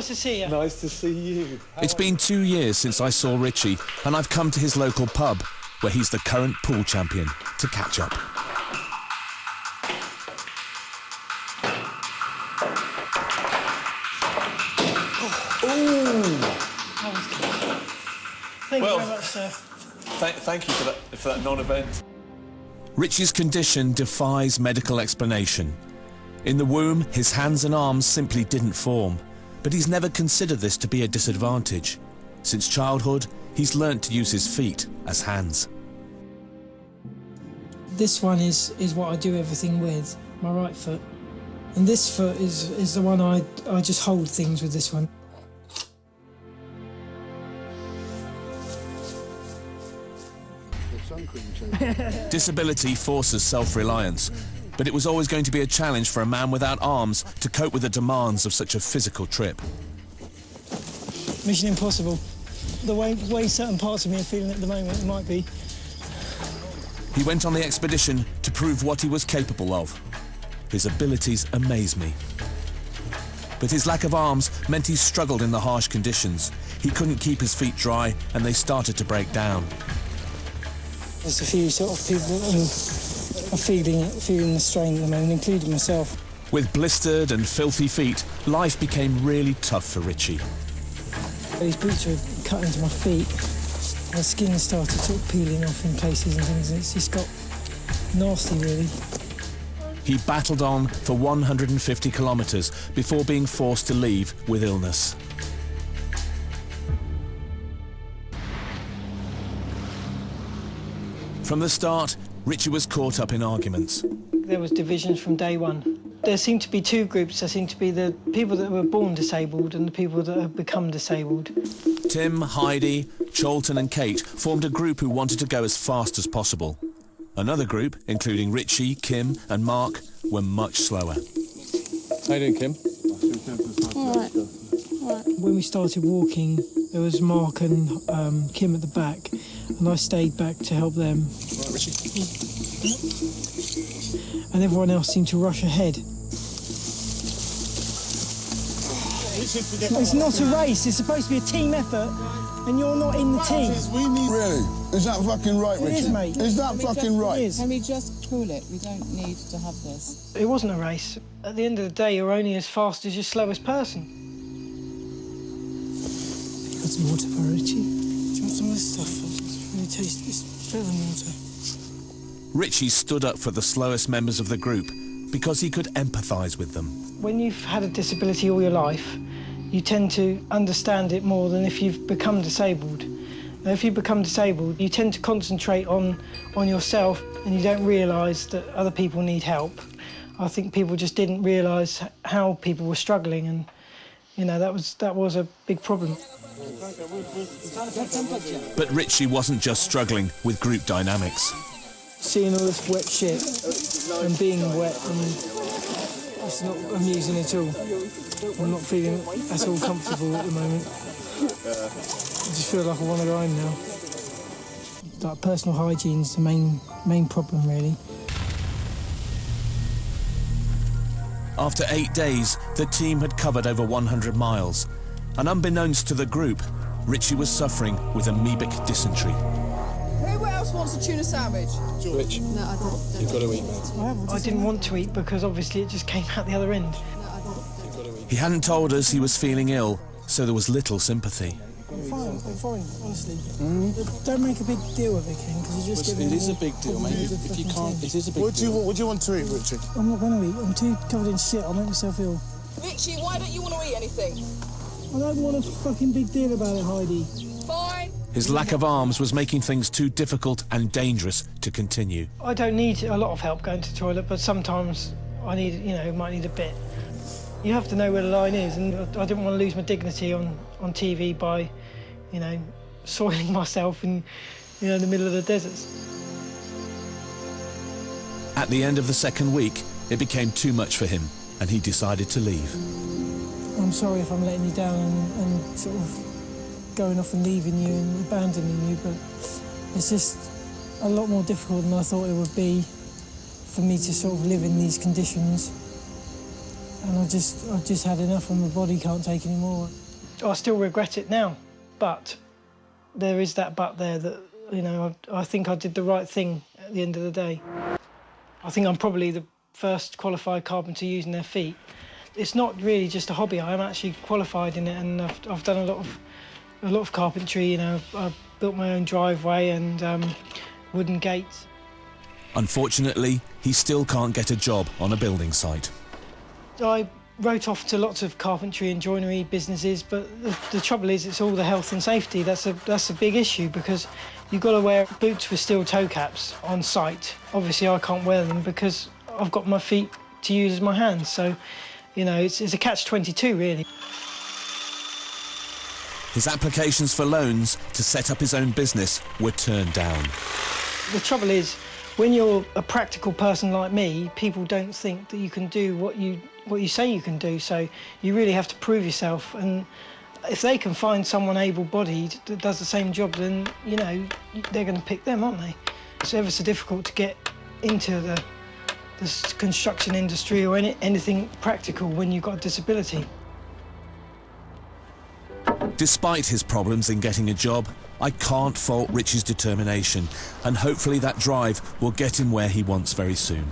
Nice to see you. Nice to see you. It's been 2 years since I saw Richie, and I've come to his local pub, where he's the current pool champion, to catch up. Thank you very much, sir. Thank you for that non-event. Richie's condition defies medical explanation. In the womb, his hands and arms simply didn't form, but he's never considered this to be a disadvantage. Since childhood, he's learnt to use his feet as hands. This one is what I do everything with, my right foot. And this foot is the one I just hold things with this one. Disability forces self-reliance, but it was always going to be a challenge for a man without arms to cope with the demands of such a physical trip. Mission impossible. The way certain parts of me are feeling at the moment, it might be. He went on the expedition to prove what he was capable of. His abilities amaze me. But his lack of arms meant he struggled in the harsh conditions. He couldn't keep his feet dry, and they started to break down. There's a few sort of people that are feeling the strain at the moment, including myself. With blistered and filthy feet, life became really tough for Richie. These boots are cut into my feet. My skin started sort of peeling off in places and things, and it's just got nasty, really. He battled on for 150 kilometres before being forced to leave with illness. From the start, Richie was caught up in arguments. There was divisions from day one. There seemed to be two groups. There seemed to be the people that were born disabled and the people that have become disabled. Tim, Heidi, Cholton and Kate formed a group who wanted to go as fast as possible. Another group, including Richie, Kim and Mark, were much slower. How you doing, Kim? All right. When we started walking, there was Mark and Kim at the back, and I stayed back to help them. Right, Richie. And everyone else seemed to rush ahead. It's not a race, it's supposed to be a team effort, and you're not in the team. Really? Is that fucking right, Richie? It is, mate. Is that fucking right? It is. Can we just cool it? We don't need to have this. It wasn't a race. At the end of the day, you're only as fast as your slowest person. You got some water for Richie? Do you want some of this stuff? Let me taste this. It's better than water. Richie stood up for the slowest members of the group because he could empathise with them. When you've had a disability all your life, you tend to understand it more than if you've become disabled. Now, if you become disabled, you tend to concentrate on yourself and you don't realise that other people need help. I think people just didn't realise how people were struggling, and you know, that was a big problem. But Richie wasn't just struggling with group dynamics. Seeing all this wet shit and being wet, and it's not amusing at all. I'm not feeling at all comfortable at the moment. I just feel like I want to go home now. Like, personal hygiene's the main problem, really. After 8 days, the team had covered over 100 miles. And unbeknownst to the group, Richie was suffering with amoebic dysentery. Who else wants a tuna sandwich? Rich, No, I don't. you've got to eat, mate. I didn't want to eat because obviously it just came out the other end. He hadn't told us he was feeling ill, so there was little sympathy. I'm fine, honestly. Don't make a big deal of it, Ken, because you're just Listen, giving it is a big deal, mate. If you can't, it is a big deal. What do you want to eat, Richie? I'm not going to eat. I'm too covered in shit. I'll make myself ill. Richie, why don't you want to eat anything? I don't want a fucking big deal about it, Heidi. Fine. His lack of arms was making things too difficult and dangerous to continue. I don't need a lot of help going to the toilet, but sometimes I need, might need a bit. You have to know where the line is, and I didn't want to lose my dignity on TV by, soiling myself in, the middle of the deserts. At the end of the second week, it became too much for him, and he decided to leave. I'm sorry if I'm letting you down and sort of going off and leaving you and abandoning you, but it's just a lot more difficult than I thought it would be for me to sort of live in these conditions And I've just had enough and my body can't take any more. I still regret it now, but there is that but there that, you know, I think I did the right thing at the end of the day. I think I'm probably the first qualified carpenter using their feet. It's not really just a hobby. I'm actually qualified in it, and I've done a lot of carpentry. You know, I've built my own driveway and wooden gates. Unfortunately, he still can't get a job on a building site. I wrote off to lots of carpentry and joinery businesses, but the trouble is it's all the health and safety. That's a big issue, because you've got to wear boots with steel toe caps on site. Obviously, I can't wear them because I've got my feet to use as my hands. So, you know, it's a catch-22, really. His applications for loans to set up his own business were turned down. The trouble is, when you're a practical person like me, people don't think that you can do what you say you can do. So you really have to prove yourself. And if they can find someone able-bodied that does the same job, then, you know, they're going to pick them, aren't they? It's ever so difficult to get into the construction industry or anything practical when you've got a disability. Despite his problems in getting a job, I can't fault Rich's determination, and hopefully that drive will get him where he wants very soon.